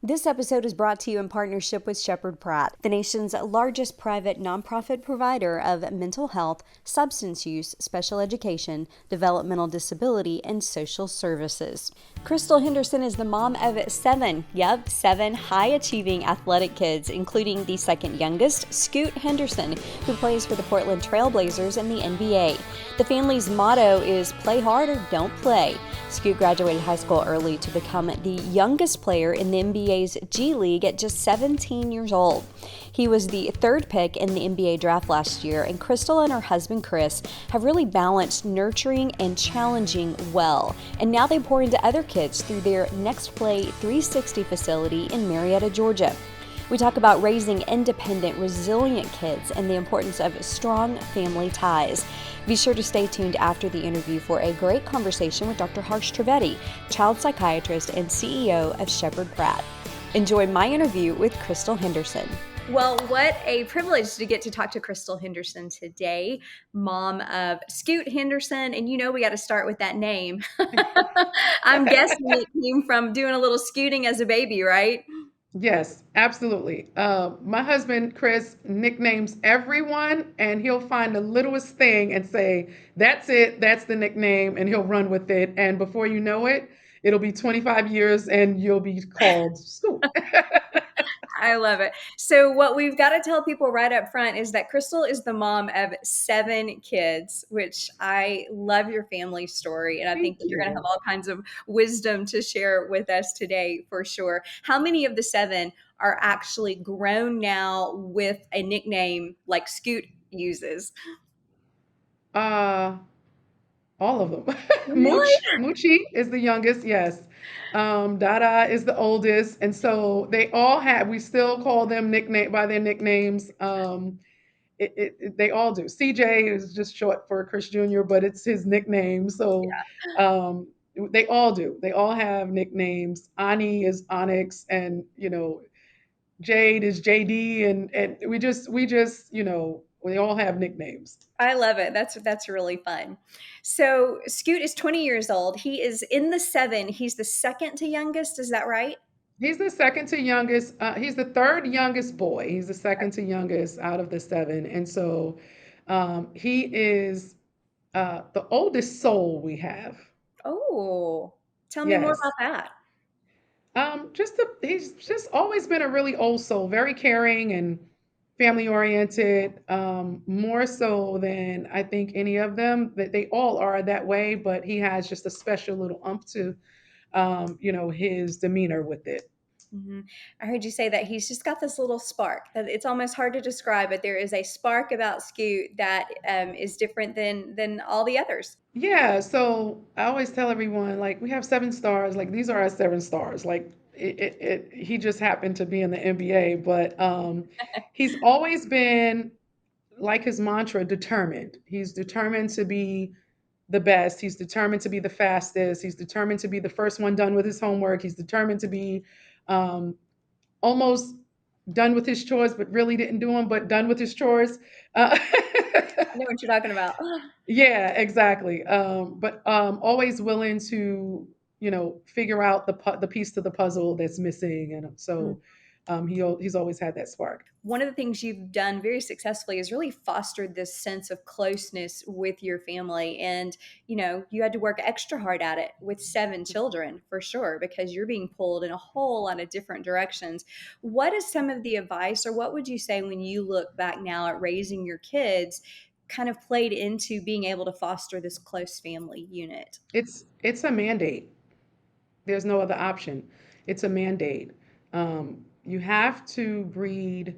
This episode is brought to you in partnership with Shepherd Pratt, the nation's largest private nonprofit provider of mental health, substance use, special education, developmental disability, and social services. Crystal Henderson is the mom of seven high-achieving athletic kids, including the second youngest, Scoot Henderson, who plays for the Portland Trailblazers in the NBA. The family's motto is play hard or don't play. Scoot graduated high school early to become the youngest player in the NBA's G League at just 17 years old. He was the third pick in the NBA draft last year, and Crystal and her husband Chris have really balanced nurturing and challenging well. And now they pour into other kids through their NEXTPLAY 360 facility in Marietta, Georgia. We talk about raising independent, resilient kids and the importance of strong family ties. Be sure to stay tuned after the interview for a great conversation with Dr. Harsh Trivedi, child psychiatrist and CEO of Shepherd Pratt. Enjoy my interview with Crystal Henderson. Well, what a privilege to get to talk to Crystal Henderson today, mom of Scoot Henderson. And you know, we got to start with that name. I'm guessing it came from doing a little scooting as a baby, right? Yes, absolutely. My husband, Chris, nicknames everyone, and he'll find the littlest thing and say, that's it, that's the nickname, and he'll run with it. And before you know it, it'll be 25 years and you'll be called Scoop. I love it. So, what we've got to tell people right up front is that Crystal is the mom of 7 kids, which I love your family story. And I think Thank that you're going to have you. all kinds of wisdom to share with us today for sure. How many of the 7 are actually grown now with a nickname like Scoot uses? Uh, all of them. Really? Moochie is the youngest, yes. Dada is the oldest. And so they all have, we still call them nickname by their nicknames. They all do. CJ is just short for Chris Jr., but it's his nickname. So um, they all do. They all have nicknames. Ani is Onyx, and Jade is JD, and we just we all have nicknames. I love it. That's really fun. So Scoot is 20 years old. He is in the 7. He's the second to youngest. Is that right? He's the second to youngest. He's the third youngest boy. He's the second to youngest out of the 7, and so he is the oldest soul we have. Oh, tell me more Yes. about that. He's just always been a really old soul, very caring and family oriented, more so than I think any of them. That they all are that way, but he has just a special little umph to, his demeanor with it. Mhm. I heard you say that he's just got this little spark that it's almost hard to describe, but there is a spark about Scoot that is different than all the others. Yeah, so I always tell everyone like we have 7 stars, like these are our 7 stars. Like he just happened to be in the NBA, but he's always been like his mantra, determined. He's determined to be the best. He's determined to be the fastest. He's determined to be the first one done with his homework. He's determined to be um, almost done with his chores, but really didn't do them, but done with his chores. Uh, I know what you're talking about. yeah, exactly. But always willing to, figure out the piece to the puzzle that's missing, and so he's always had that spark. One of the things you've done very successfully is really fostered this sense of closeness with your family. And, you had to work extra hard at it with 7 children for sure, because you're being pulled in a whole lot of different directions. What is some of the advice, or what would you say when you look back now at raising your kids, kind of played into being able to foster this close family unit? It's a mandate. There's no other option. It's a mandate. You have to breed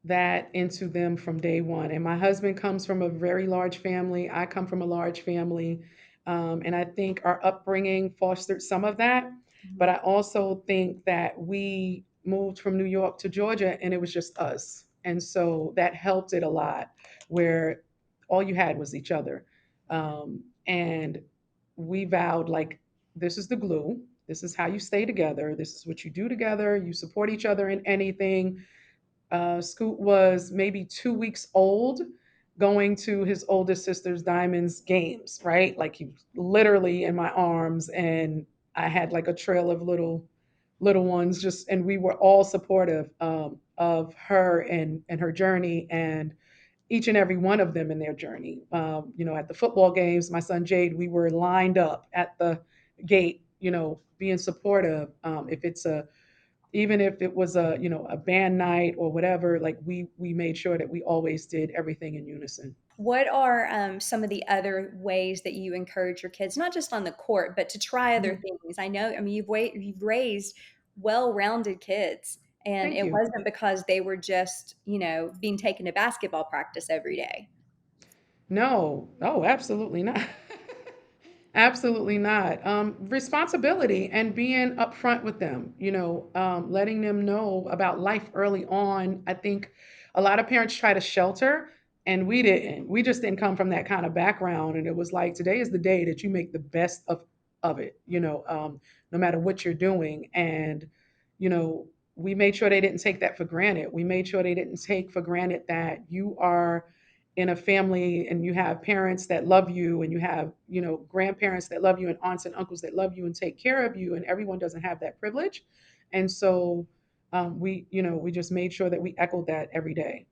that into them from day one. And my husband comes from a very large family. I come from a large family. And I think our upbringing fostered some of that. But I also think that we moved from New York to Georgia and it was just us. And so that helped it a lot, where all you had was each other. And we vowed, like, this is the glue. This is how you stay together. This is what you do together. You support each other in anything. Scoot was maybe 2 weeks old going to his oldest sister's Diamond's games, right? Like he was literally in my arms, and I had like a trail of little little ones, just and we were all supportive of her and her journey, and each and every one of them in their journey. At the football games, my son Jade, we were lined up at the gate, being supportive. If it's a even if it was a band night or whatever, like we made sure that we always did everything in unison. What are some of the other ways that you encourage your kids, not just on the court, but to try other Mhm. things? I know, I mean, you've raised well-rounded kids, and Thank it you. wasn't because they were just, being taken to basketball practice every day. No, oh, absolutely not. Absolutely not. Responsibility and being upfront with them, letting them know about life early on. I think a lot of parents try to shelter, and we didn't. We just didn't come from that kind of background. And it was like, today is the day that you make the best of it, no matter what you're doing. And, you know, we made sure they didn't take that for granted. We made sure they didn't take for granted that you are in a family and you have parents that love you, and you have grandparents that love you, and aunts and uncles that love you and take care of you, and everyone doesn't have that privilege. And so we just made sure that we echoed that every day.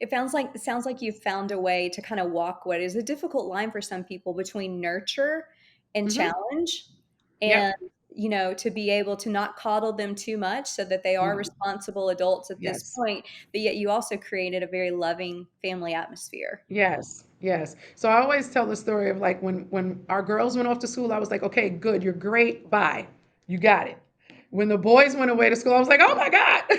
It sounds like you've found a way to kind of walk what is a difficult line for some people between nurture and Hmm. challenge, and Yep. to be able to not coddle them too much so that they are No. responsible adults at this Yes. point, but yet you also created a very loving family atmosphere. Yes. Yes. So I always tell the story of, like, when our girls went off to school, I was like, okay, good, you're great, bye, you got it. When the boys went away to school, I was like, oh my god, like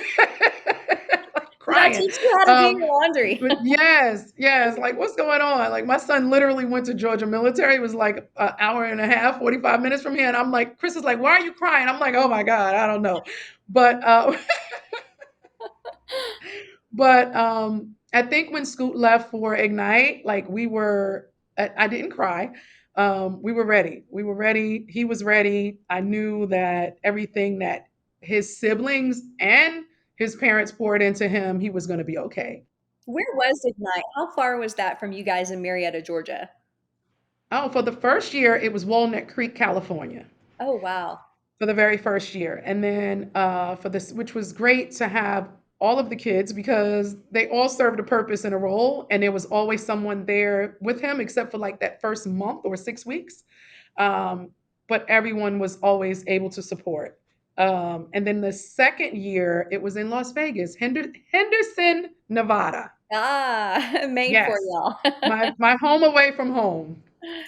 Did I crying. teach you how to do um your laundry? but yes, yes, like, what's going on? Like, my son literally went to Georgia military. It was like an hour and a half, 45 minutes from here, and I'm like, Chris is like, why are you crying? I'm like, oh my god, I don't know. But I think when Scoot left for Ignite, like, I didn't cry. We were ready. We were ready. He was ready. I knew that everything that his siblings and his parents poured into him, he was going to be okay. Where was Ignite? How far was that from you guys in Marietta, Georgia? Oh, for the first year, it was Walnut Creek, California. Oh, wow. For the very first year. And then for this, which was great to have all of the kids, because they all served a purpose and a role, and there was always someone there with him, except for like that first month or 6 weeks. Um, but everyone was always able to support. And then the second year, it was in Las Vegas, Henderson, Nevada. Ah, made for Yes, y'all. my home away from home.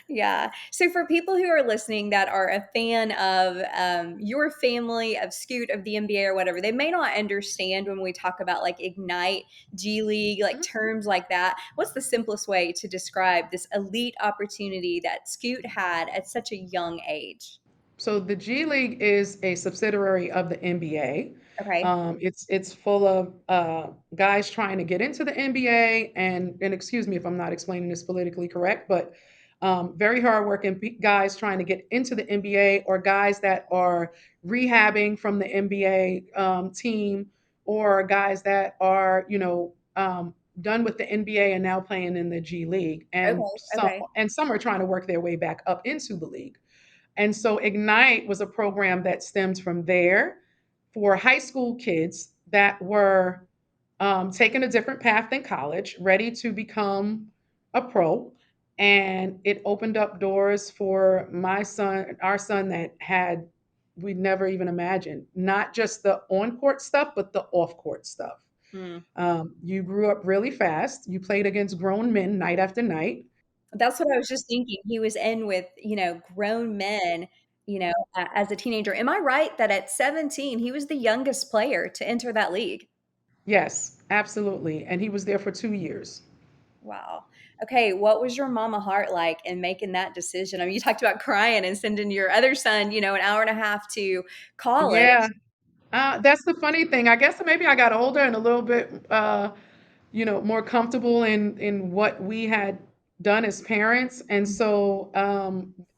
Yeah. So for people who are listening that are a fan of your family, of Scoot, of the NBA or whatever, they may not understand when we talk about like Ignite, G League, like terms like that. What's the simplest way to describe this elite opportunity that Scoot had at such a young age? So the G League is a subsidiary of the NBA. Okay. It's full of guys trying to get into the NBA, and excuse me if I'm not explaining this politically correct, but very hardworking guys trying to get into the NBA, or guys that are rehabbing from the NBA team, or guys that are done with the NBA and now playing in the G League, Okay. Okay. and some are trying to work their way back up into the league. And so Ignite was a program that stems from there for high school kids that were taking a different path than college, ready to become a pro. And it opened up doors for my son, our son, that had we'd never even imagined, not just the on court stuff, but the off court stuff. Hmm. You grew up really fast. You played against grown men night after night. That's what I was just thinking. He was in with, grown men, as a teenager. Am I right that at 17, he was the youngest player to enter that league? Yes, absolutely. And he was there for 2 years. Wow. Okay, what was your mama heart like in making that decision? I mean, you talked about crying and sending your other son, an hour and a half to college. Yeah, that's the funny thing. I guess maybe I got older and a little bit, more comfortable in what we had done as parents. And so,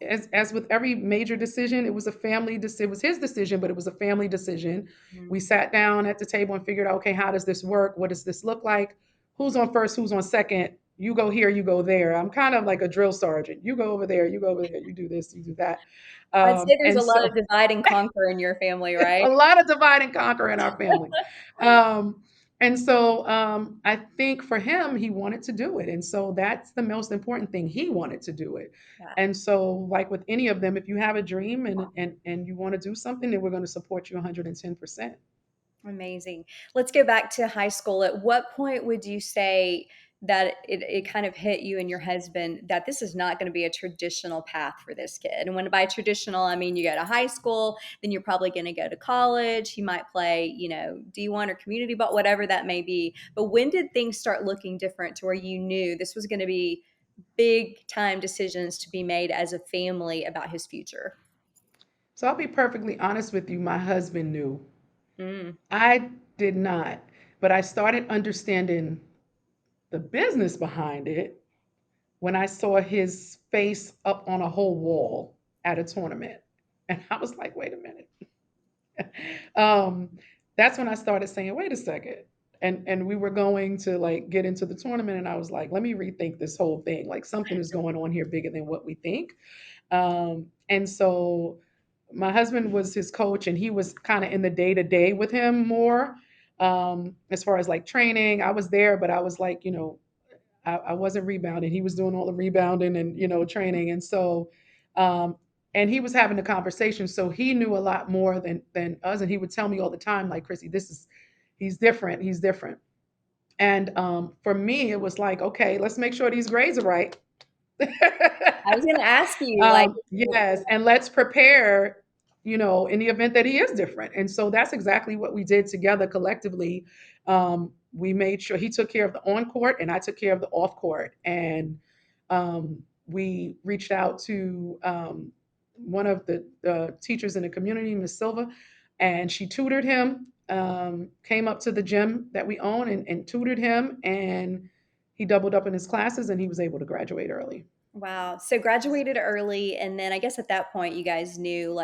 as with every major decision, it was a family. It was his decision, but it was a family decision. Mhm. We sat down at the table and figured out, okay, how does this work? What does this look like? Who's on first? Who's on second? you go here, you go there. I'm kind of like a drill sergeant. You go over there, you go over there, you do this, you do that. I'd say there's And a lot so of divide and conquer in your family, a right? lot of divide and conquer in our family. Um, and so I think for him, he wanted to do it. And so that's the most important thing. He wanted to do it. Yeah. And so, like with any of them, if you have a dream and you want to do something, then we're going to support you 110%. Amazing. Let's go back to high school. At what point would you say that it kind of hit you and your husband that this is not going to be a traditional path for this kid? And when by traditional, I mean you go to high school, then you're probably going to go to college. He might play, D1 or community ball, whatever that may be. But when did things start looking different to where you knew this was going to be big time decisions to be made as a family about his future? So I'll be perfectly honest with you. My husband knew. Mm, I did not, but I started understanding the business behind it when I saw his face up on a whole wall at a tournament. And I was like, wait a minute. um, that's when I started saying, wait a second. And we were going to like get into the tournament, and I was like, let me rethink this whole thing. Like something is going on here bigger than what we think. And so my husband was his coach, and he was kind of in the day to day with him more. As far as like training, I was there, but I was like, I wasn't rebounding. He was doing all the rebounding and training, and so and he was having the conversation, so he knew a lot more than us, and he would tell me all the time, like, Chrissy, he's different, he's different. And for me, it was like, okay, let's make sure these grades are right. I was going to ask you, Yes, and let's prepare, in the event that he is different. And so that's exactly what we did together collectively. We made sure he took care of the on court and I took care of the off court. And we reached out to one of the teachers in the community, Miss Silva, and she tutored him. Came up to the gym that we own and tutored him, and he doubled up in his classes, and he was able to graduate early. wow. So graduated early, and then I guess at that point you guys knew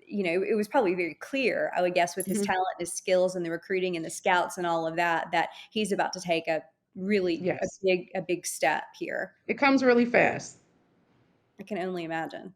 it was probably very clear, I would guess, with his Mhm. talent, his skills, and the recruiting and the scouts and all of that, that he's about to take a really Yes, a big step here. it comes really fast. I can only imagine.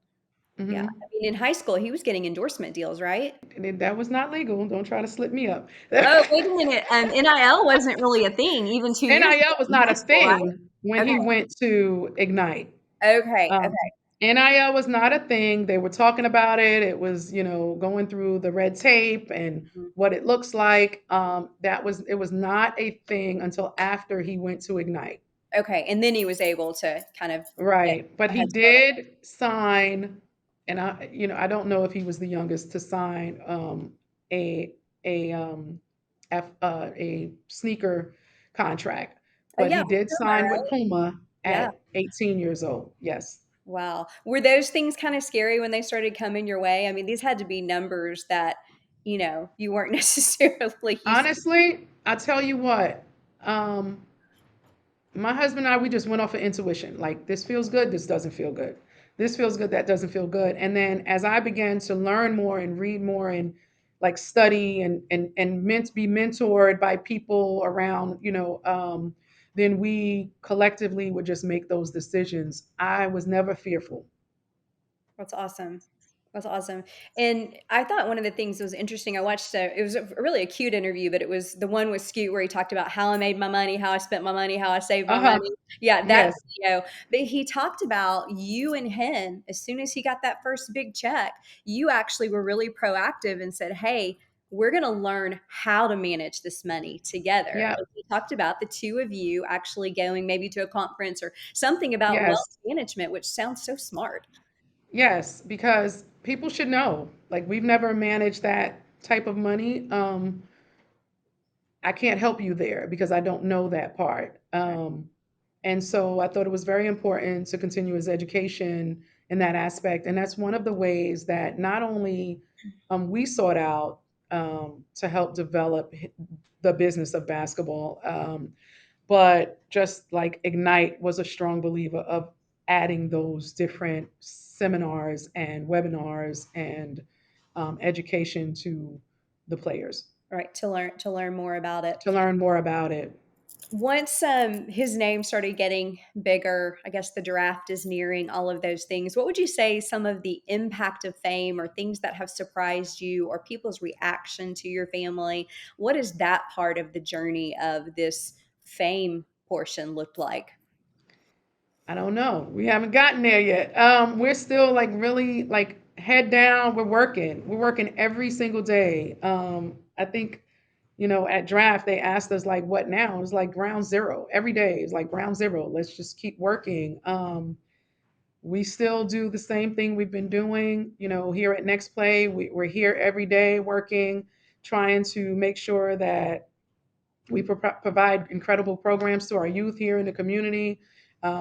Yeah. Hmm. I mean, in high school, he was getting endorsement deals, right? And that was not legal. Don't try to slip me up. Oh, wait a minute. NIL wasn't really a thing even 2 years NIL ago was in not high a school, right? thing when Okay. he went to Ignite. Okay. Um, Okay. NIL was not a thing. They were talking about it. It was, going through the red tape and Mhm. what it looks like. It was not a thing until after he went to Ignite. Okay. And then he was able to kind of get Right. But a he head start. did sign, and I don't know if he was the youngest to sign a a a sneaker contract, Oh, but yeah. he With did Puma, sign with right? Puma Yeah. at 18 years old. Yes. Wow. Were those things kind of scary when they started coming your way? I mean, these had to be numbers that, you weren't necessarily used to. Honestly, I tell you what, um, my husband and I, we just went off of intuition. Like, this feels good, this doesn't feel good. This feels good, that doesn't feel good. And then as I began to learn more and read more and like study and be mentored by people around, then we collectively would just make those decisions. I was never fearful. That's awesome. That's awesome. And I thought one of the things that was interesting, I watched it was really a cute interview, but it was the one with Scoot where he talked about how I made my money, how I spent my money, how I saved my Uh-huh. money. Yeah, that Yes. video. But he talked about you and him, as soon as he got that first big check, you actually were really proactive and said, hey, we're going to learn how to manage this money together. Yeah. And he talked about the two of you actually going maybe to a conference or something about wealth Yes. management, which sounds so smart. Yes, because people should know. Like, we've never managed that type of money. I can't help you there because I don't know that part. And so I thought it was very important to continue his education in that aspect. And that's one of the ways that not only we sought out to help develop the business of basketball, but just like Ignite was a strong believer of adding those different seminars and webinars and education to the players Right, to learn more about it. to learn more about it. Once his name started getting bigger, I guess the draft is nearing, all of those things. What would you say some of the impact of fame or things that have surprised you or people's reaction to your family? What is that part of the journey of this fame portion looked like? I don't know. We haven't gotten there yet. We're still like really like head down. We're working. We're working every single day. I think, at draft they asked us like, what now? It's like ground zero. Every day is like ground zero. Let's just keep working. We still do the same thing we've been doing. Here at Next Play, we're here every day working, trying to make sure that we provide incredible programs to our youth here in the community.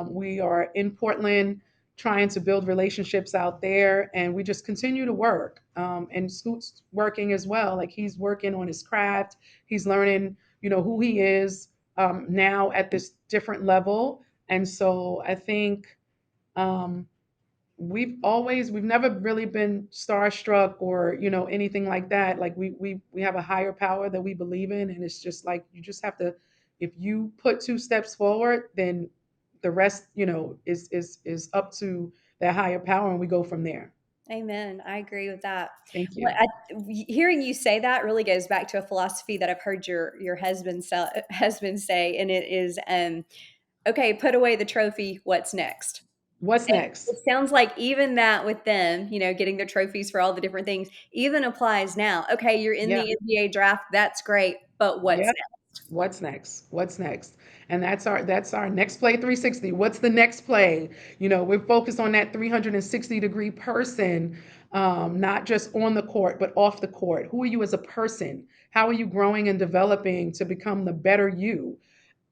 We are in Portland trying to build relationships out there, and we just continue to work. And Scoot's working as well. Like he's working on his craft. He's learning, who he is now at this different level. And so I think um, we've never really been starstruck or anything like that. Like we have a higher power that we believe in, and it's just like you just have to, if you put two steps forward, then the rest is up to that higher power, and we go from there. Amen. I agree with that. Thank Well, you. hearing you say that really goes back to a philosophy that I've heard your husband say, and it is, okay, put away the trophy. What's next? What's And next? it sounds like even that with them, getting their trophies for all the different things, even applies now. Okay, you're in Yeah. the NBA draft. That's great, but what's Yeah. next? What's next? What's next? And that's our next play 360. What's the next play? We're focused on that 360-degree person, not just on the court, but off the court. Who are you as a person? How are you growing and developing to become the better you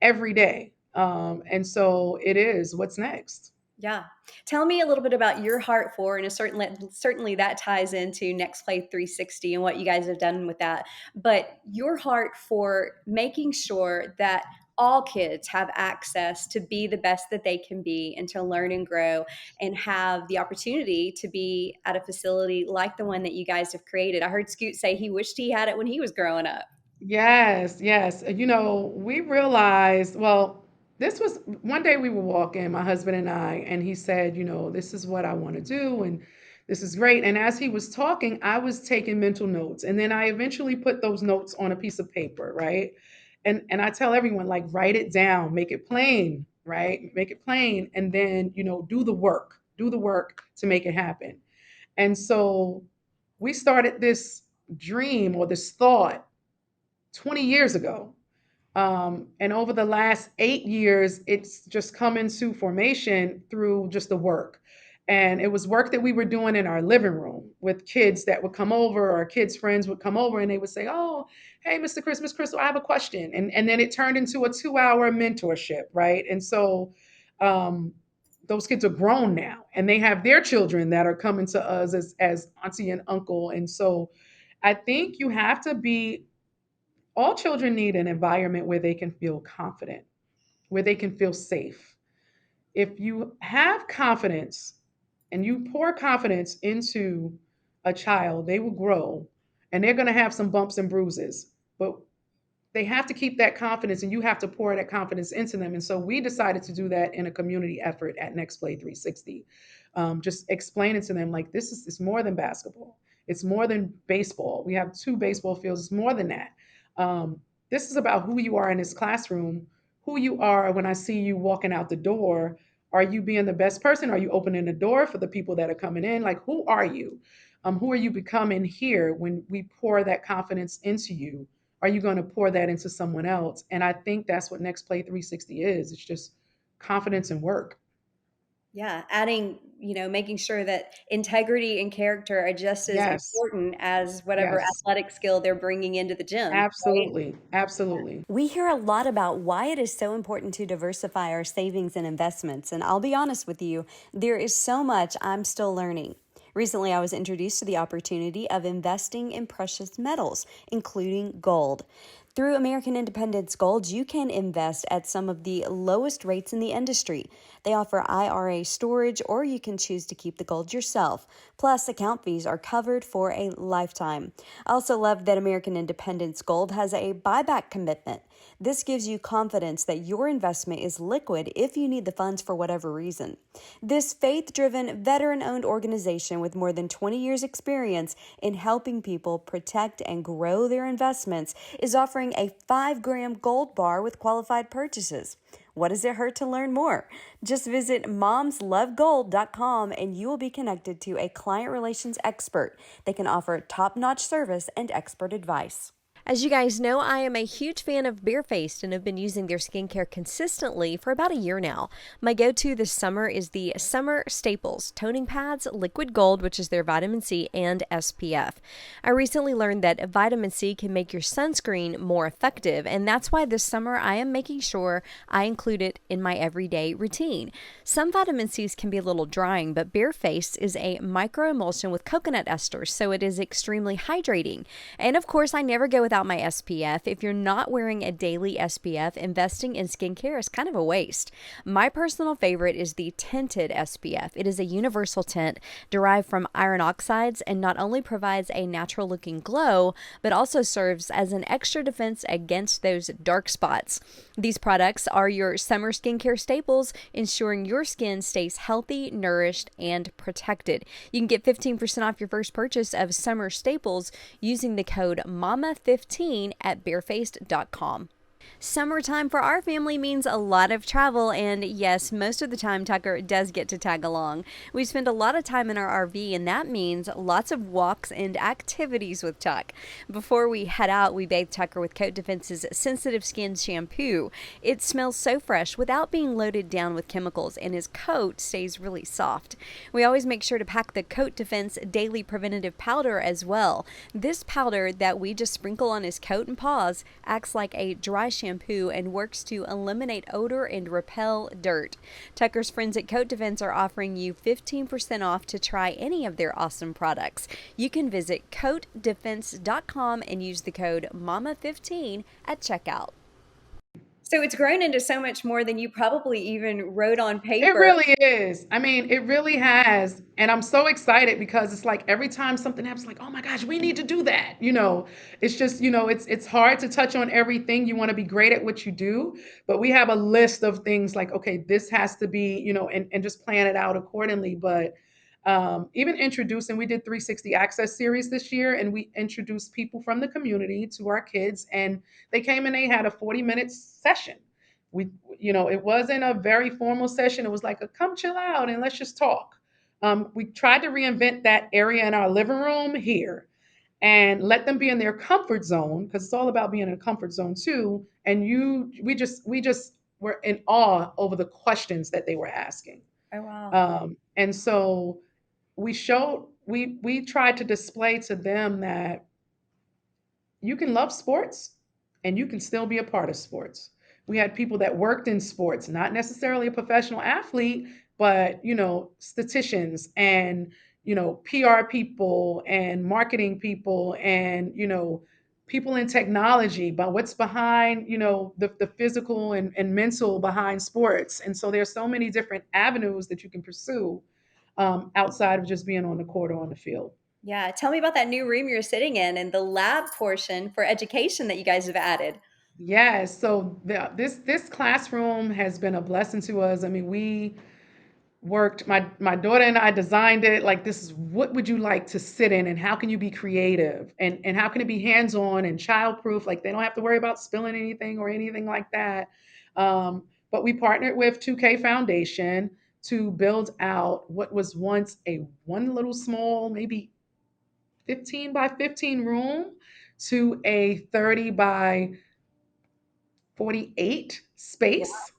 every day? And so it is what's next. Yeah. Tell me a little bit about your heart for, and certainly that ties into Next Play 360 and what you guys have done with that. But your heart for making sure that all kids have access to be the best that they can be and to learn and grow and have the opportunity to be at a facility like the one that you guys have created. I heard Scoot say he wished he had it when he was growing up. Yes, yes. We realized, well, this was one day we were walking, my husband and I, and he said, this is what I want to do, and this is great. And as he was talking, I was taking mental notes. And then I eventually put those notes on a piece of paper, right? And I tell everyone, like, write it down, make it plain, right? Make it plain, and then, do the work. Do the work to make it happen. And so we started this dream or this thought 20 years ago. And over the last 8 years, it's just come into formation through just the work. And it was work that we were doing in our living room with kids that would come over, or kids' friends would come over and they would say, oh, hey, Mr. Christmas Crystal, I have a question. And then it turned into a 2 hour mentorship, right? And so um, those kids are grown now and they have their children that are coming to us as auntie and uncle. And so I think you have to be all children need an environment where they can feel confident, where they can feel safe. If you have confidence and you pour confidence into a child, they will grow and they're going to have some bumps and bruises. But they have to keep that confidence and you have to pour that confidence into them. And so we decided to do that in a community effort at Next Play 360. Just explaining to them like this is it's more than basketball. It's more than baseball. We have two baseball fields. It's more than that. This is about who you are in this classroom, who you are when I see you walking out the door. Are you being the best person? Are you opening the door for the people that are coming in? Like, who are you? Who are you becoming here when we pour that confidence into you? Are you going to pour that into someone else? And I think that's what Next Play 360 is. It's just confidence and work. Yeah, adding, making sure that integrity and character are just as Yes. important as whatever Yes. athletic skill they're bringing into the gym, right? Absolutely. Absolutely. We hear a lot about why it is so important to diversify our savings and investments. And I'll be honest with you, there is so much I'm still learning. Recently, I was introduced to the opportunity of investing in precious metals, including gold. Through American Independence Gold, you can invest at some of the lowest rates in the industry. They offer IRA storage, or you can choose to keep the gold yourself. Plus, account fees are covered for a lifetime. I also love that American Independence Gold has a buyback commitment. This gives you confidence that your investment is liquid if you need the funds for whatever reason. This faith-driven, veteran-owned organization with more than 20 years' experience in helping people protect and grow their investments is offering a 5-gram gold bar with qualified purchases. What does it hurt to learn more? Just visit momslovegold.com and you will be connected to a client relations expert. They can offer top-notch service and expert advice. As you guys know, I am a huge fan of BAREFACED and have been using their skincare consistently for about a year now. My go-to this summer is the Summer Staples Toning Pads Liquid Gold, which is their vitamin C and SPF. I recently learned that vitamin C can make your sunscreen more effective, and that's why this summer I am making sure I include it in my everyday routine. Some vitamin Cs can be a little drying, but BAREFACED is a microemulsion with coconut esters, so it is extremely hydrating. And of course, I never go without my SPF. If you're not wearing a daily SPF, investing in skincare is kind of a waste. My personal favorite is the tinted SPF. It is a universal tint derived from iron oxides and not only provides a natural looking glow, but also serves as an extra defense against those dark spots. These products are your summer skincare staples, ensuring your skin stays healthy, nourished, and protected. You can get 15% off your first purchase of summer staples using the code MOMMA15 at barefaced.com. Summertime for our family means a lot of travel, and yes, most of the time Tucker does get to tag along. We spend a lot of time in our RV, and that means lots of walks and activities with Tuck. Before we head out, we bathe Tucker with Coat Defense's Sensitive Skin Shampoo. It smells so fresh without being loaded down with chemicals, and his coat stays really soft. We always make sure to pack the Coat Defense Daily Preventative Powder as well. This powder that we just sprinkle on his coat and paws acts like a dry shampoo and works to eliminate odor and repel dirt. Tucker's friends at Coat Defense are offering you 15% off to try any of their awesome products. You can visit coatdefense.com and use the code MOMMA15 at checkout. So it's grown into so much more than you probably even wrote on paper. It really is. I mean, it really has. And I'm so excited because it's like every time something happens, like, oh my gosh, we need to do that. It's just, it's hard to touch on everything. You want to be great at what you do, but we have a list of things like, okay, this has to be, and just plan it out accordingly. But even introducing, we did 360 Access series this year, and we introduced people from the community to our kids, and they came and they had a 40-minute session. It wasn't a very formal session. It was like a come chill out and let's just talk. We tried to reinvent that area in our living room here and let them be in their comfort zone, because it's all about being in a comfort zone too. And we just were in awe over the questions that they were asking. Oh, wow. And so we tried to display to them that you can love sports and you can still be a part of sports. We had people that worked in sports, not necessarily a professional athlete, but statisticians and PR people and marketing people and people in technology, but what's behind the physical and mental behind sports. And so there's so many different avenues that you can pursue outside of just being on the court or on the field. Yeah, tell me about that new room you're sitting in and the lab portion for education that you guys have added. Yes, so this classroom has been a blessing to us. I mean, we worked, my daughter and I designed it like, this is what would you like to sit in, and how can you be creative, and how can it be hands-on and childproof, like they don't have to worry about spilling anything or anything like that. But we partnered with 2K Foundation to build out what was once a one little small, maybe 15 by 15 room, to a 30 by 48 space,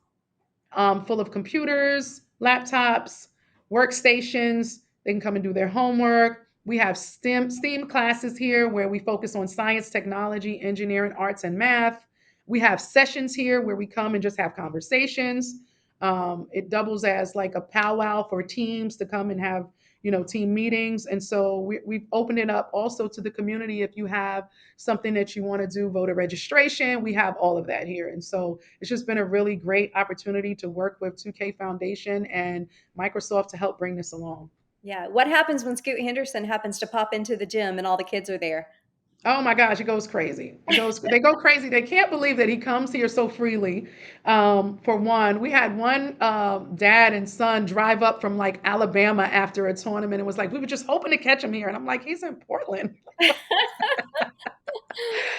full of computers, laptops, workstations. They can come and do their homework. We have STEAM classes here where we focus on science, technology, engineering, arts, and math. We have sessions here where we come and just have conversations. It doubles as like a powwow for teams to come and have, team meetings. And so we've opened it up also to the community. If you have something that you want to do, voter registration, we have all of that here. And so it's just been a really great opportunity to work with 2K Foundation and Microsoft to help bring this along. Yeah. What happens when Scoot Henderson happens to pop into the gym and all the kids are there? Oh my gosh, it goes crazy. They go crazy. They can't believe that he comes here so freely. For one, we had one dad and son drive up from like Alabama after a tournament and was like, we were just hoping to catch him here. And I'm like, he's in Portland.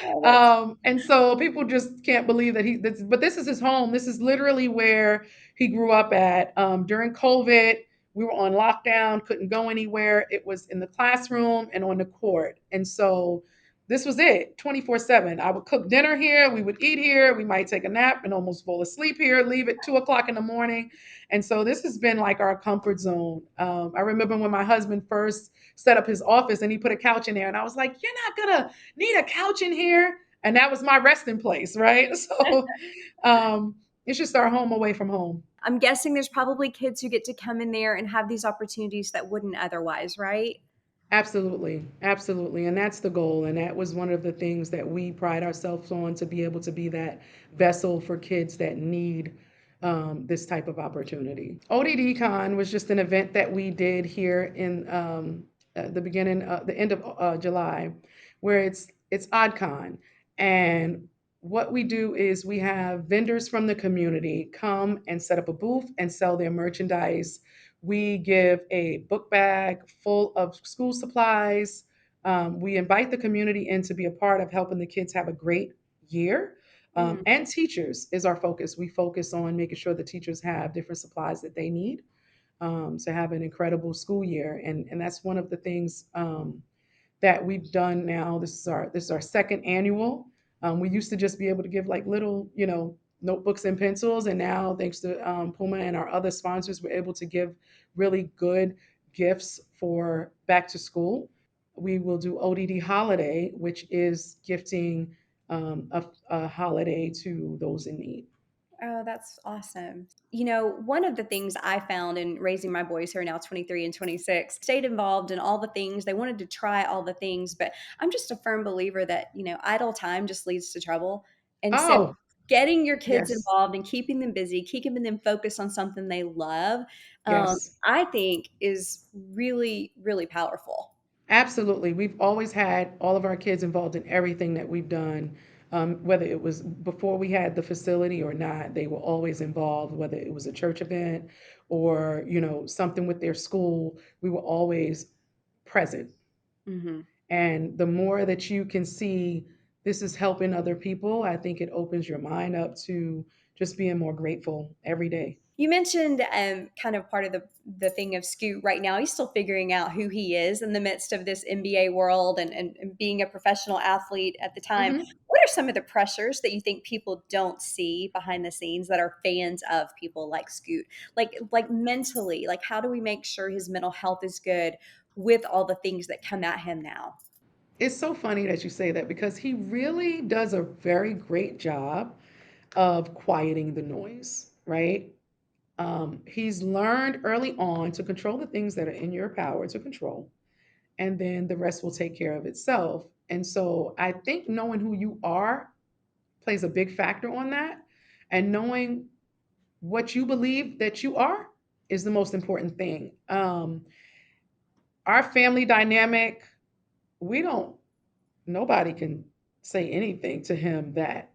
Oh, that's And so people just can't believe that but this is his home. This is literally where he grew up at. During COVID, we were on lockdown, couldn't go anywhere. It was in the classroom and on the court. And so this was it 24/7. I would cook dinner here. We would eat here. We might take a nap and almost fall asleep here, leave at 2 o'clock in the morning. And so this has been like our comfort zone. I remember when my husband first set up his office and he put a couch in there, and I was like, you're not going to need a couch in here. And that was my resting place, right? So it's just our home away from home. I'm guessing there's probably kids who get to come in there and have these opportunities that wouldn't otherwise, right? Absolutely. Absolutely. And that's the goal. And that was one of the things that we pride ourselves on, to be able to be that vessel for kids that need this type of opportunity. ODD was just an event that we did here in the end of July, where it's OddCon. And what we do is we have vendors from the community come and set up a booth and sell their merchandise. We give a book bag full of school supplies. We invite the community in to be a part of helping the kids have a great year. Mm. And teachers is our focus. We focus on making sure the teachers have different supplies that they need to have an incredible school year. And that's one of the things that we've done now. This is our second annual. We used to just be able to give like little, notebooks and pencils, and now thanks to Puma and our other sponsors, we're able to give really good gifts for back to school. We will do ODD Holiday, which is gifting a holiday to those in need. Oh, that's awesome. One of the things I found in raising my boys who are now 23 and 26, stayed involved in all the things. They wanted to try all the things, but I'm just a firm believer that, idle time just leads to trouble. And so Oh, getting your kids yes, involved and keeping them busy, keeping them focused on something they love, yes. I think is really, really powerful. Absolutely. We've always had all of our kids involved in everything that we've done. Whether it was before we had the facility or not, they were always involved, whether it was a church event or, something with their school, we were always present. Hmm. And the more that you can see this is helping other people, I think it opens your mind up to just being more grateful every day. You mentioned kind of part of the thing of Scoot right now. He's still figuring out who he is in the midst of this NBA world and being a professional athlete at the time. Mhm. What are some of the pressures that you think people don't see behind the scenes that are fans of people like Scoot? Like mentally, like how do we make sure his mental health is good with all the things that come at him now? It's so funny that you say that because he really does a very great job of quieting the noise, right? He's learned early on to control the things that are in your power to control, and then the rest will take care of itself. And so I think knowing who you are plays a big factor on that, and knowing what you believe that you are is the most important thing. Our family dynamic, we don't, nobody can say anything to him that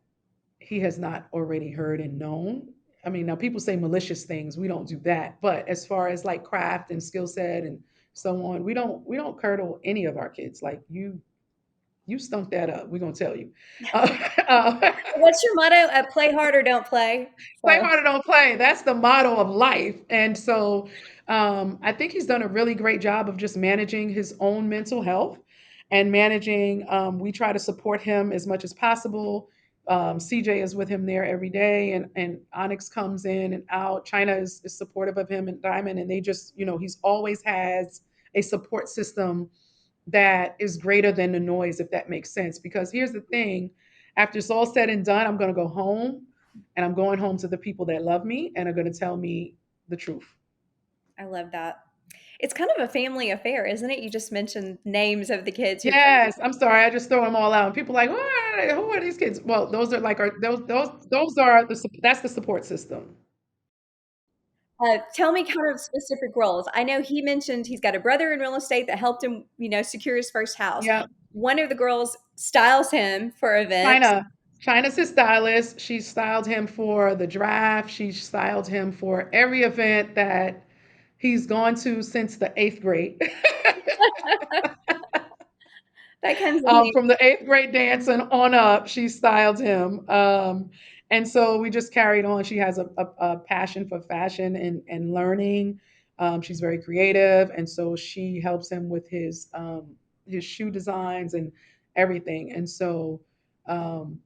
he has not already heard and known. I mean, now people say malicious things. We don't do that. But as far as like craft and skill set and so on, we don't curdle any of our kids. Like you stunk that up. We're gonna tell you. Uh, What's your motto? Play hard or don't play. Play So harder, don't play. That's the motto of life. And so I think he's done a really great job of just managing his own mental health and managing. We try to support him as much as possible. CJ is with him there every day, and Onyx comes in and out. China is supportive of him and Diamond, and they just, he's always has a support system that is greater than the noise, if that makes sense. Because here's the thing, after it's all said and done, I'm going to go home, and I'm going home to the people that love me and are going to tell me the truth. I love that. It's kind of a family affair, isn't it? You just mentioned names of the kids who come. Yes, I'm sorry, I just throw them all out, and people are like, who are these kids?" Well, those are like our those are that's the support system. Tell me kind of specific roles. I know he mentioned he's got a brother in real estate that helped him, secure his first house. Yeah, One of the girls styles him for events. China. China's his stylist. She styled him for the draft. She styled him for every event that he's gone to since the 8th grade. That comes in handy. From the 8th grade dance and on up, she styled him. And so we just carried on. She has a passion for fashion and learning. She's very creative, and so she helps him with his shoe designs and everything. And so, um,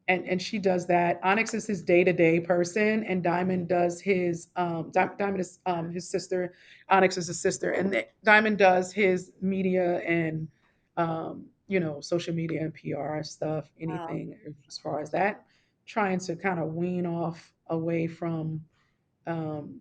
and she does that. Onyx is his day to day person, and Diamond does Diamond is his sister. Onyx is his sister, and Diamond does his media and social media and PR stuff, Wow. anything as far as that, trying to kind of wean off away from um,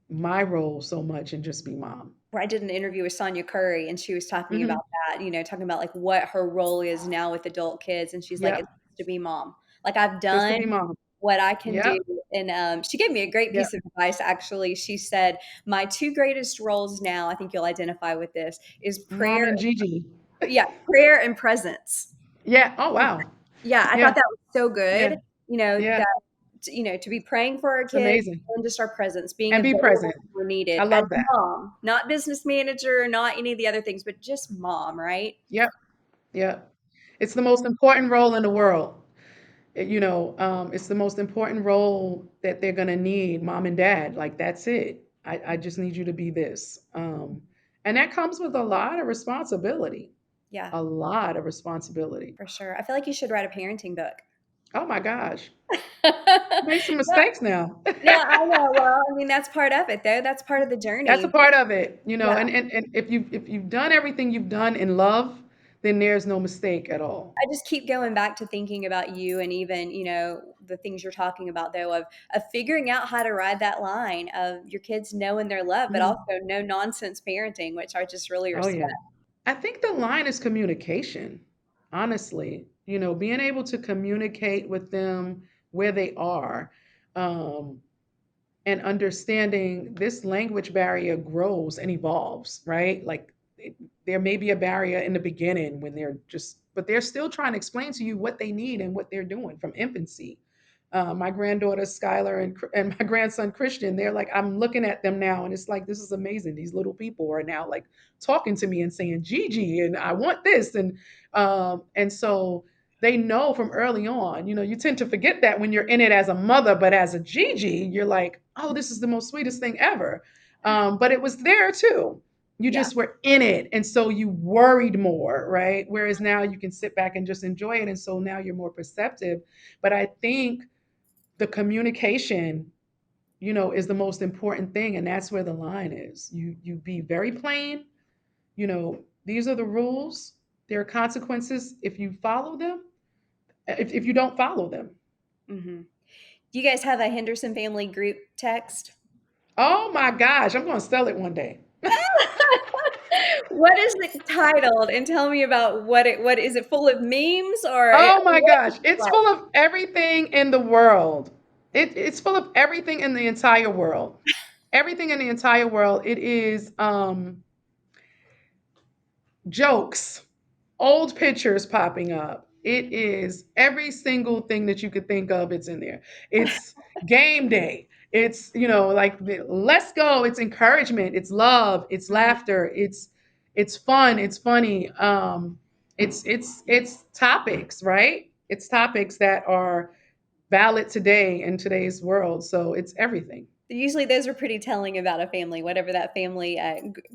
my role so much and just be mom. Where I did an interview with Sonia Curry, and she was talking about Hmm. that, talking about like what her role is now with adult kids, and she's like, Yep, it's to be mom. Like I've just to done be mom. what I can do. Yep, And she gave me a great yep. piece of advice, actually. She said, my two greatest roles now, I think you'll identify with this, is Mom prayer. and Gigi. Yeah, prayer and presence. Yeah. Oh wow. Yeah, I thought Yeah. that was so Yeah. good. Yeah. That to be praying for our It's kids amazing. and just our presence, being And be available present. when we're I needed as love that. mom, not business manager, not any of the other things, but just mom, right? Yep. Yep. It's the most important role in the world. It's the most important role that they're going to need, mom and dad. Like, that's it. I just need you to be this. And that comes with a lot of responsibility, Yeah, a lot of responsibility. for sure. I feel like you should write a parenting book. Oh my gosh. Made some Yeah, mistakes now. yeah, I know. Well, I mean, that's part of it, though. That's part of the That's a journey. part of it, Yeah. and if you've done everything you've done in love, then there's no mistake at all. I just keep going back to thinking about you and even, the things you're talking about though of figuring out how to ride that line of your kids knowing their love, but also Mhm. no nonsense parenting, which I just really Oh respect. yeah. I think the line is communication, honestly. Being able to communicate with them where they are, um, and understanding this language barrier grows and evolves, right? Like there may be a barrier in the beginning when but they're still trying to explain to you what they need and what they're doing from infancy. My granddaughter Skylar and my grandson Christian, they're like, I'm looking at them now, and it's like, this is amazing. These little people are now like talking to me and saying, Gigi, and I want this, and so they know from early on. You tend to forget that when you're in it as a mother, but as a Gigi, you're like, oh, this is the most sweetest thing ever. But it was there too. You Yeah. just were in it, and so you worried more, right? Whereas now you can sit back and just enjoy it, and so now you're more perceptive. But I think the communication, is the most important thing, and that's where the line is. You be very plain. These are the rules. There are consequences if you follow them. If you don't follow them. Hmm. Do you guys have a Henderson family group text? Oh my gosh, I'm going to sell it one day. What is it titled? And tell me about what is it full of memes or Oh my what gosh, is it it's like? full of everything in the world. It's full of everything in the entire world. Everything in the entire world. It is jokes, old pictures popping up. It is every single thing that you could think of, it's in there. It's game day. It's, like let's go. It's encouragement. It's love. It's Mhm. laughter. It's fun. It's funny. It's topics, right? It's topics that are valid today in today's world. So it's everything. Usually those are pretty telling about a family, whatever that family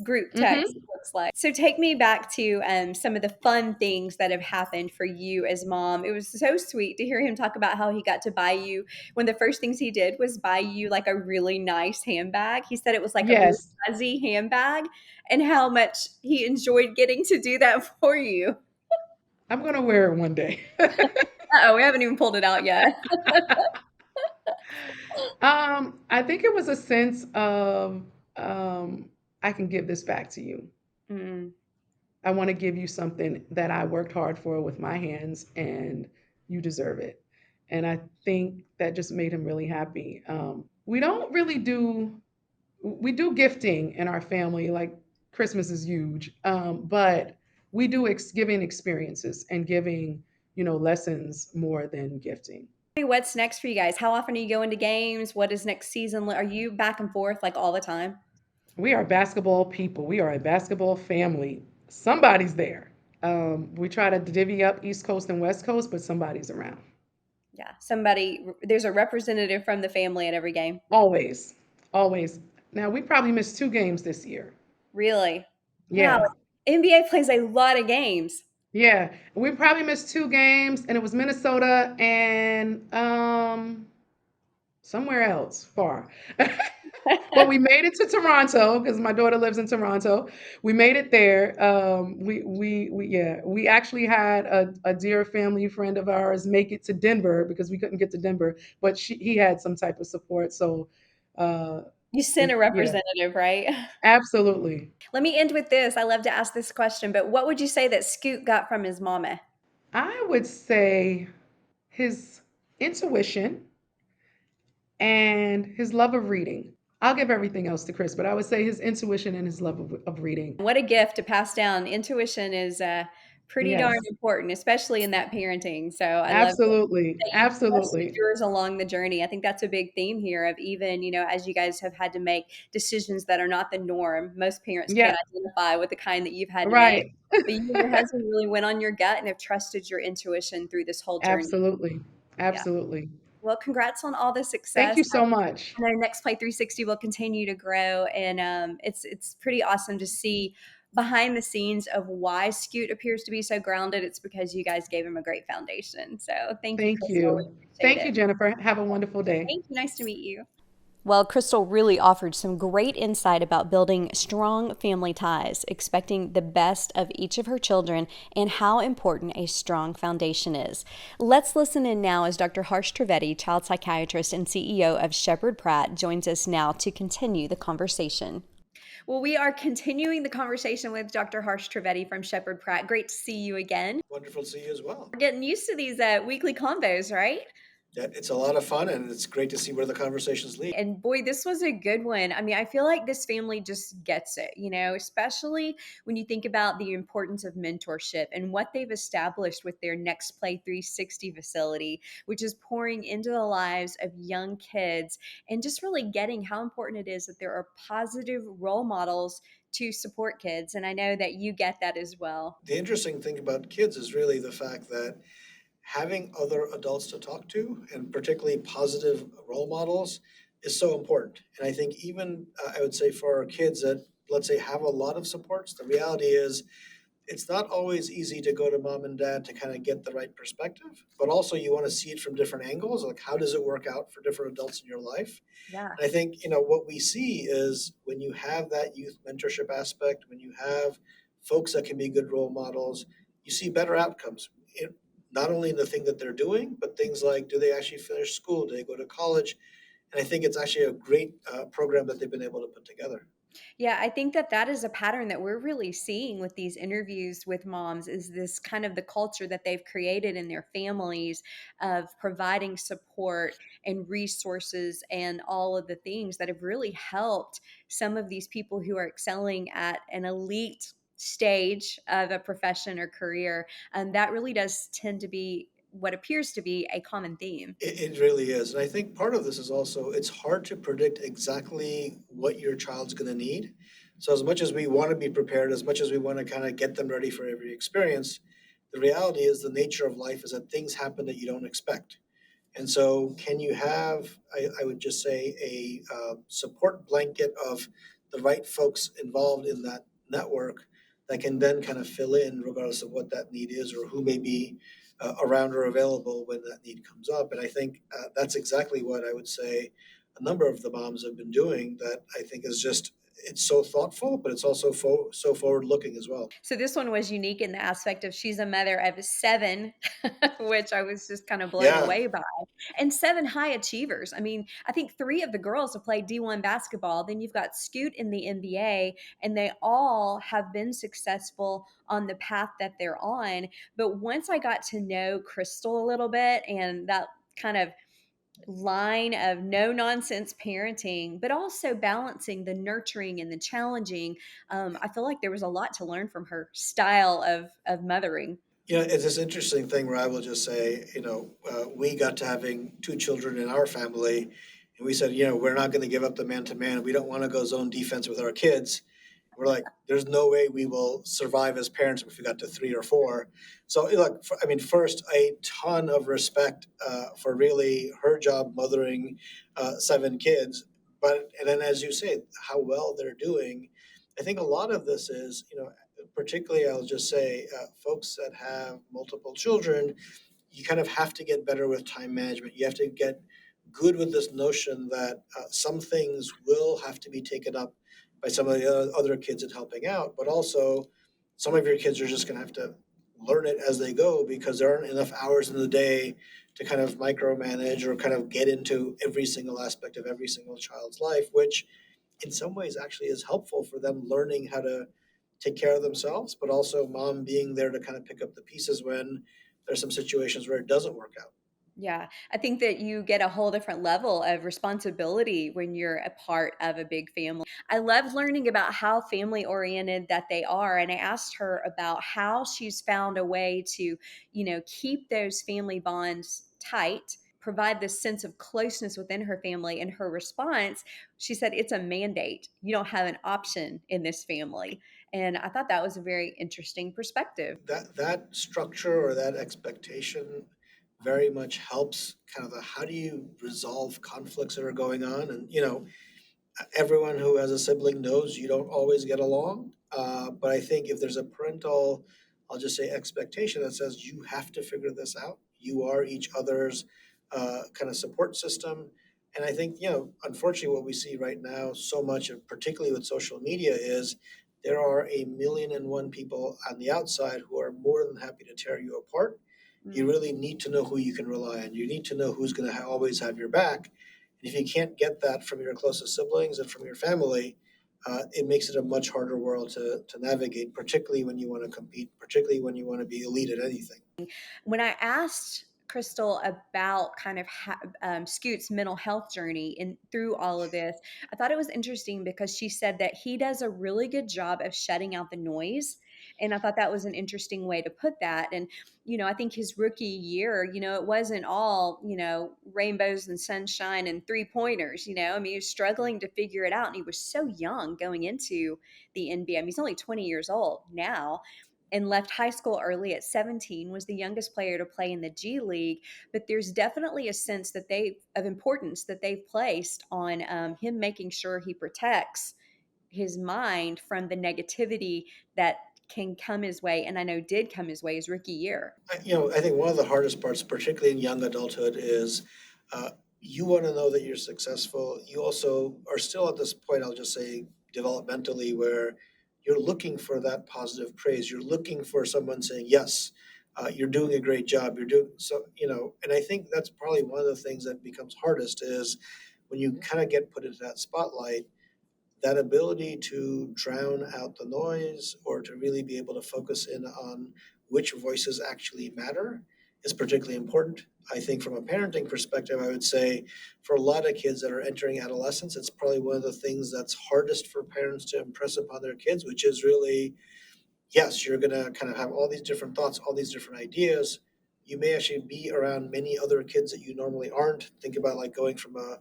group text Hmm. looks like. So take me back to some of the fun things that have happened for you as mom. It was so sweet to hear him talk about how he got to buy you, one of the first things he did was buy you like a really nice handbag. He said it was like a blue Yes, fuzzy handbag, and how much he enjoyed getting to do that for you. I'm gonna wear it one day. Uh-oh, we haven't even pulled it out yet. I think it was a sense of um, I can give this back to you. Mm. I want to give you something that I worked hard for with my hands, and you deserve it. And I think that just made him really happy. We don't really do we do gifting in our family. Like Christmas is huge, but we do giving experiences and giving lessons more than gifting. What's next for you guys? How often are you going to games? What is next season? Are you back and forth like all the time? We are basketball people. We are a basketball family. Somebody's there. We try to divvy up East Coast and West Coast, but somebody's around. Yeah, somebody, there's a representative from the family at every game. Always, always. Now we probably missed 2 games this year. Really? Wow. Yeah, NBA plays a lot of games. yeah. We probably missed 2 games, and it was Minnesota and somewhere else far. But we made it to Toronto because my daughter lives in Toronto. We made it there. We actually had a dear family friend of ours make it to Denver because we couldn't get to Denver, but he had some type of support. So, uh, You sent a yeah, representative, right? absolutely. Let me end with this. I love to ask this question, but what would you say that Scoot got from his mama? I would say his intuition and his love of reading. I'll give everything else to Chris, but I would say his intuition and his love of reading. What a gift to pass down. Intuition is pretty darn Yes, important, especially in that parenting. So I love absolutely. that you trusted Absolutely. yours along the journey. I think that's a big theme here of even, as you guys have had to make decisions that are not the norm. Most parents Yeah, can't identify with the kind that you've had to make. right. But you and your husband really went on your gut and have trusted your intuition through this whole journey. Absolutely. Yeah. Absolutely. Well, congrats on all the Thank success. you so much. I know Next Play 360 will continue to grow, and it's pretty awesome to see behind the scenes of why Scoot appears to be so grounded. It's because you guys gave him a great foundation. So thank you, Thank Crystal. We you. appreciate Thank you, it. Jennifer. Have a wonderful day. Thank you. Nice to meet you. Well, Crystal really offered some great insight about building strong family ties, expecting the best of each of her children, and how important a strong foundation is. Let's listen in now as Dr. Harsh Trivedi, child psychiatrist and CEO of Shepherd Pratt, joins us now to continue the conversation. Well, we are continuing the conversation with Dr. Harsh Trivedi from Shepherd Pratt. Great to see you again. Wonderful to see you as well. We're getting used to these weekly combos, right? Yeah, it's a lot of fun, and it's great to see where the conversations lead. And boy, this was a good one. I mean, I feel like this family just gets it, especially when you think about the importance of mentorship and what they've established with their Next Play 360 facility, which is pouring into the lives of young kids and just really getting how important it is that there are positive role models to support kids. And I know that you get that as well. The interesting thing about kids is really the fact that having other adults to talk to, and particularly positive role models, is so important. And I think even I would say for our kids that, let's say, have a lot of supports, the reality is it's not always easy to go to mom and dad to kind of get the right perspective, but also you want to see it from different angles. Like, how does it work out for different adults in your life? Yeah. And I think, what we see is when you have that youth mentorship aspect, when you have folks that can be good role models, you see better outcomes. Not only in the thing that they're doing, but things like, do they actually finish school? Do they go to college? And I think it's actually a great program that they've been able to put together. Yeah, I think that that is a pattern that we're really seeing with these interviews with moms is this kind of the culture that they've created in their families of providing support and resources and all of the things that have really helped some of these people who are excelling at an elite stage of a profession or career. And that really does tend to be what appears to be a common theme. It really is. And I think part of this is also it's hard to predict exactly what your child's going to need. So, as much as we want to be prepared, as much as we want to kind of get them ready for every experience, the reality is the nature of life is that things happen that you don't expect. And so, can you have, I would just say, a support blanket of the right folks involved in that network that can then kind of fill in regardless of what that need is or who may be around or available when that need comes up. And I think that's exactly what I would say a number of the moms have been doing that I think is just it's so thoughtful, but it's also so forward looking as well. So this one was unique in the aspect of she's a mother of 7, which I was just kind of blown Yeah, away by, and 7 high achievers. I mean, I think 3 of the girls have played D1 basketball. Then you've got Scoot in the NBA, and they all have been successful on the path that they're on. But once I got to know Crystal a little bit and that kind of line of no nonsense parenting, but also balancing the nurturing and the challenging. I feel like there was a lot to learn from her style of mothering. it's this interesting thing where I will just say, we got to having two children in our family, and we said, we're not going to give up the man to man. We don't want to go zone defense with our kids. We're like, there's no way we will survive as parents if we got to 3 or 4. So, look, first, a ton of respect for really her job mothering 7 kids. And then, as you say, how well they're doing. I think a lot of this is, particularly, I'll just say, folks that have multiple children, you kind of have to get better with time management. You have to get good with this notion that some things will have to be taken up by some of the other kids in helping out, but also some of your kids are just going to have to learn it as they go because there aren't enough hours in the day to kind of micromanage or kind of get into every single aspect of every single child's life, which in some ways actually is helpful for them learning how to take care of themselves, but also mom being there to kind of pick up the pieces when there's some situations where it doesn't work out. Yeah, I think that you get a whole different level of responsibility when you're a part of a big family. I love learning about how family oriented that they are. And I asked her about how she's found a way to, keep those family bonds tight, provide this sense of closeness within her family. And her response, she said, it's a mandate. You don't have an option in this family. And I thought that was a very interesting perspective. That structure or that expectation very much helps kind of the how do you resolve conflicts that are going on. And everyone who has a sibling knows you don't always get along. But I think if there's a parental, I'll just say, expectation that says you have to figure this out, you are each other's kind of support system. And I think, unfortunately, what we see right now so much, and particularly with social media, is there are a million and one people on the outside who are more than happy to tear you apart. You Mm. really need to know who you can rely on. You need to know who's going to always have your back. And if you can't get that from your closest siblings and from your family, it makes it a much harder world to navigate, particularly when you want to compete, particularly when you want to be elite at anything. When I asked Crystal about kind of Scoot's mental health journey and through all of this, I thought it was interesting because she said that he does a really good job of shutting out the noise. And I thought that was an interesting way to put that. And, I think his rookie year, it wasn't all, rainbows and sunshine and 3-pointers, I mean, he was struggling to figure it out. And he was so young going into the NBA. I mean, he's only 20 years old now and left high school early at 17, was the youngest player to play in the G League. But there's definitely a sense that of importance that they've placed on him making sure he protects his mind from the negativity that can come his way, and I know did come his way his rookie year. I think one of the hardest parts, particularly in young adulthood, is uh, you want to know that you're successful. You also are still at this point, I'll just say, developmentally, where you're looking for that positive praise. You're looking for someone saying, yes, you're doing a great job. You're doing so, and I think that's probably one of the things that becomes hardest is when you kind of get put into that spotlight, that ability to drown out the noise or to really be able to focus in on which voices actually matter is particularly important. I think from a parenting perspective, I would say for a lot of kids that are entering adolescence, it's probably one of the things that's hardest for parents to impress upon their kids, which is really, yes, you're going to kind of have all these different thoughts, all these different ideas. You may actually be around many other kids that you normally aren't. Think about like going from a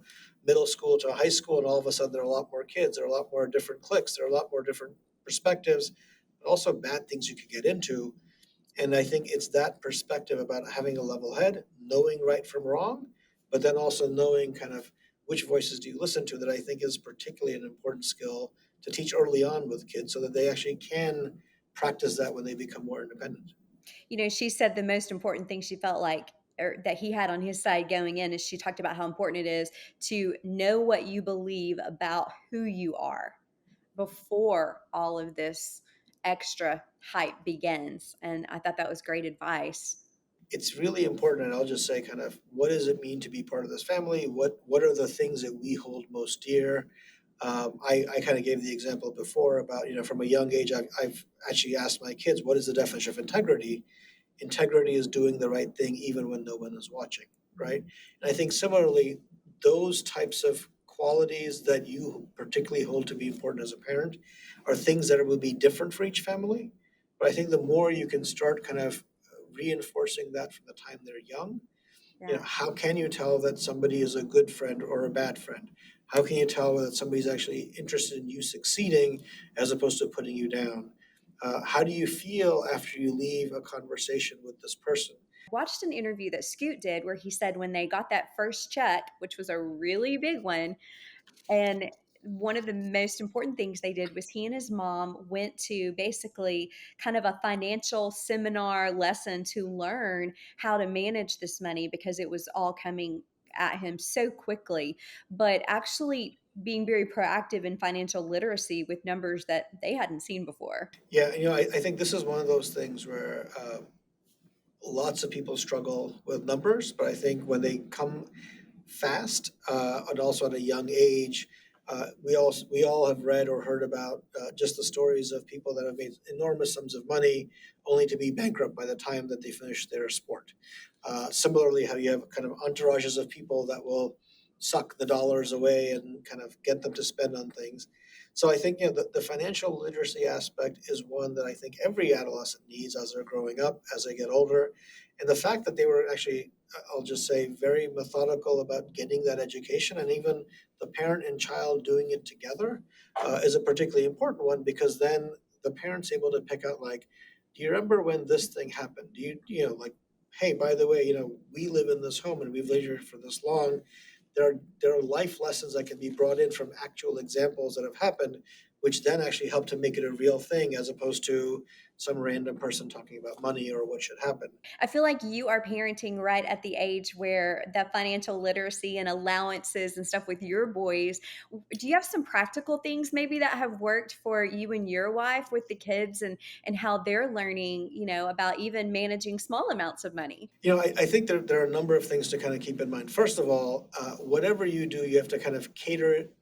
middle school to a high school, and all of a sudden there are a lot more kids, there are a lot more different cliques, there are a lot more different perspectives, but also bad things you could get into. And I think it's that perspective about having a level head, knowing right from wrong, but then also knowing kind of which voices do you listen to that I think is particularly an important skill to teach early on with kids so that they actually can practice that when they become more independent. She said the most important thing she felt like or that he had on his side going in is she talked about how important it is to know what you believe about who you are before all of this extra hype begins. And I thought that was great advice. It's really important, and I'll just say kind of what does it mean to be part of this family? What are the things that we hold most dear? I kind of gave the example before about, from a young age, I've actually asked my kids, what is the definition of integrity? Integrity is doing the right thing even when no one is watching, right? And I think similarly, those types of qualities that you particularly hold to be important as a parent are things that will be different for each family. But I think the more you can start kind of reinforcing that from the time they're young, Yeah. how can you tell that somebody is a good friend or a bad friend? How can you tell that somebody's actually interested in you succeeding as opposed to putting you down? How do you feel after you leave a conversation with this person? Watched an interview that Scoot did where he said when they got that first check, which was a really big one, and one of the most important things they did was he and his mom went to basically kind of a financial seminar lesson to learn how to manage this money because it was all coming at him so quickly, but actually being very proactive in financial literacy with numbers that they hadn't seen before. Yeah, I think this is one of those things where lots of people struggle with numbers, but I think when they come fast and also at a young age. We all have read or heard about just the stories of people that have made enormous sums of money only to be bankrupt by the time that they finish their sport. Similarly, how you have kind of entourages of people that will suck the dollars away and kind of get them to spend on things. So I think the financial literacy aspect is one that I think every adolescent needs as they're growing up, as they get older. And the fact that they were actually, I'll just say, very methodical about getting that education, and even the parent and child doing it together is a particularly important one, because then the parent's able to pick out, like, do you remember when this thing happened? Do like, hey, by the way, we live in this home and we've lived here for this long. There are life lessons that can be brought in from actual examples that have happened, which then actually help to make it a real thing, as opposed to some random person talking about money or what should happen. I feel like you are parenting right at the age where the financial literacy and allowances and stuff with your boys. Do you have some practical things maybe that have worked for you and your wife with the kids and how they're learning, about even managing small amounts of money? I think there are a number of things to kind of keep in mind. First of all, whatever you do, you have to kind of cater it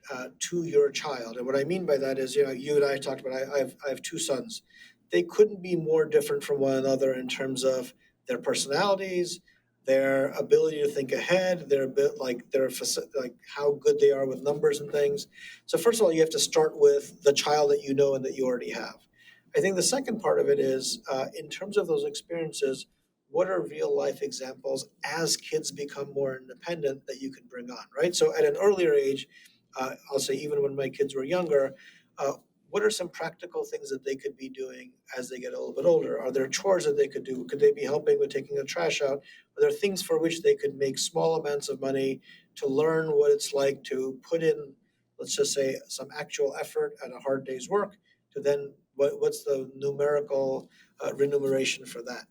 to your child. And what I mean by that is, you and I talked about, I have two sons. They couldn't be more different from one another in terms of their personalities, their ability to think ahead, their bit like like how good they are with numbers and things. So first of all, you have to start with the child that you know and that you already have. I think the second part of it is, in terms of those experiences, what are real life examples as kids become more independent that you can bring on, right? So at an earlier age, I'll say even when my kids were younger, uh, what are some practical things that they could be doing as they get a little bit older? Are there chores that they could do? Could they be helping with taking the trash out? Are there things for which they could make small amounts of money to learn what it's like to put in, let's just say, some actual effort and a hard day's work, to then what's the numerical remuneration for that?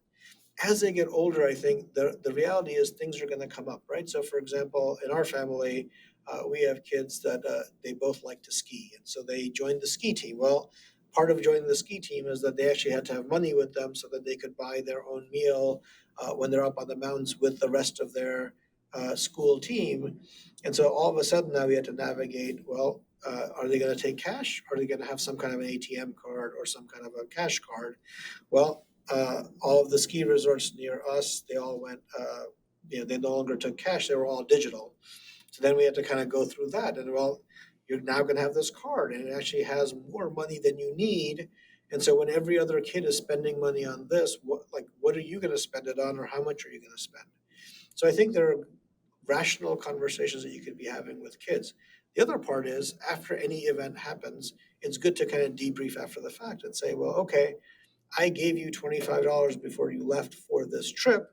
As they get older, I think the reality is things are going to come up, right? So, for example, in our family, we have kids that they both like to ski, and so they joined the ski team. Well, part of joining the ski team is that they actually had to have money with them so that they could buy their own meal when they're up on the mountains with the rest of their school team. And so all of a sudden now we had to navigate, well, are they going to take cash? Are they going to have some kind of an ATM card or some kind of a cash card? Well, all of the ski resorts near us, they all went, they no longer took cash, they were all digital. So then we had to kind of go through that. And well, you're now going to have this card and it actually has more money than you need. And so when every other kid is spending money on this, what are you going to spend it on, or how much are you going to spend? So I think there are rational conversations that you could be having with kids. The other part is, after any event happens, it's good to kind of debrief after the fact and say, well, okay, I gave you $25 before you left for this trip.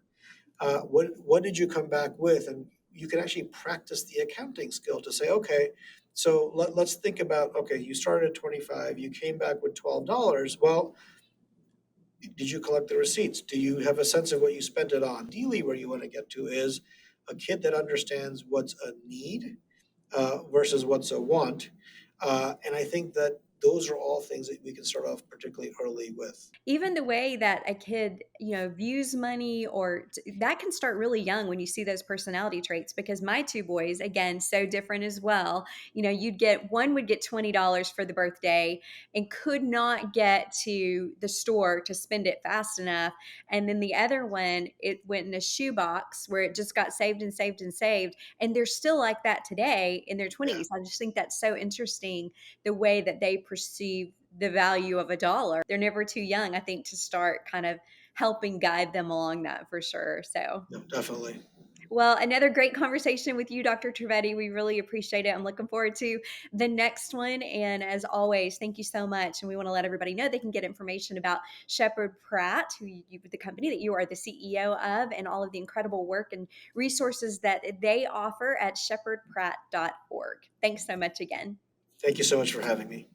What did you come back with? And you can actually practice the accounting skill to say, okay, so let's think about, okay, you started at 25, you came back with $12. Well, did you collect the receipts? Do you have a sense of what you spent it on? Ideally, where you want to get to is a kid that understands what's a need versus what's a want. And I think that those are all things that we can start off particularly early with. Even the way that a kid, views money, or that can start really young when you see those personality traits. Because my two boys, again, so different as well. One would get $20 for the birthday and could not get to the store to spend it fast enough. And then the other one, it went in a shoebox where it just got saved and saved and saved. And they're still like that today in their 20s. I just think that's so interesting, the way that they perceive the value of a dollar. They're never too young, I think, to start kind of helping guide them along that, for sure. So, No, definitely. well, another great conversation with you, Dr. Trivedi. We really appreciate it. I'm looking forward to the next one. And as always, thank you so much. And we want to let everybody know they can get information about Shepherd Pratt, the company that you are the CEO of, and all of the incredible work and resources that they offer at shepherdpratt.org. Thanks so much again. Thank you so much for having me.